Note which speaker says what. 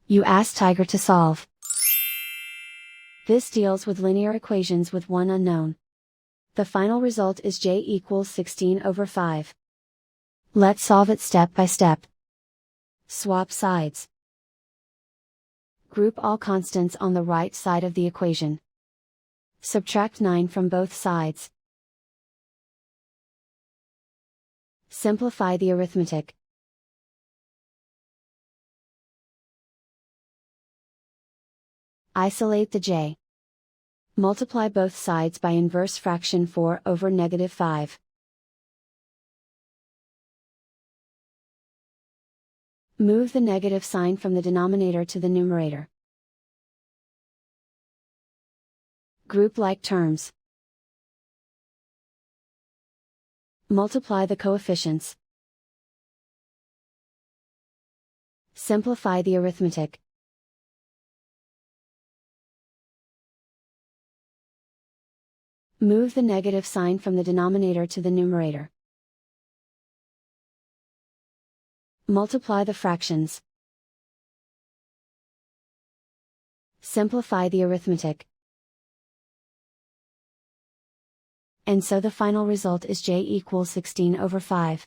Speaker 1: You ask Tiger to solve. This deals with linear equations with one unknown. The final result is j equals 16/5. Let's solve it step by step. Swap sides. Group all constants on the right side of the equation. Subtract 9 from both sides. Simplify the arithmetic. Isolate the j. Multiply both sides by inverse fraction 4/5. Move the negative sign from the denominator to the numerator. Group like terms. Multiply the coefficients. Simplify the arithmetic. Move the negative sign from the denominator to the numerator. Multiply the fractions. Simplify the arithmetic. And so the final result is j equals 16/5.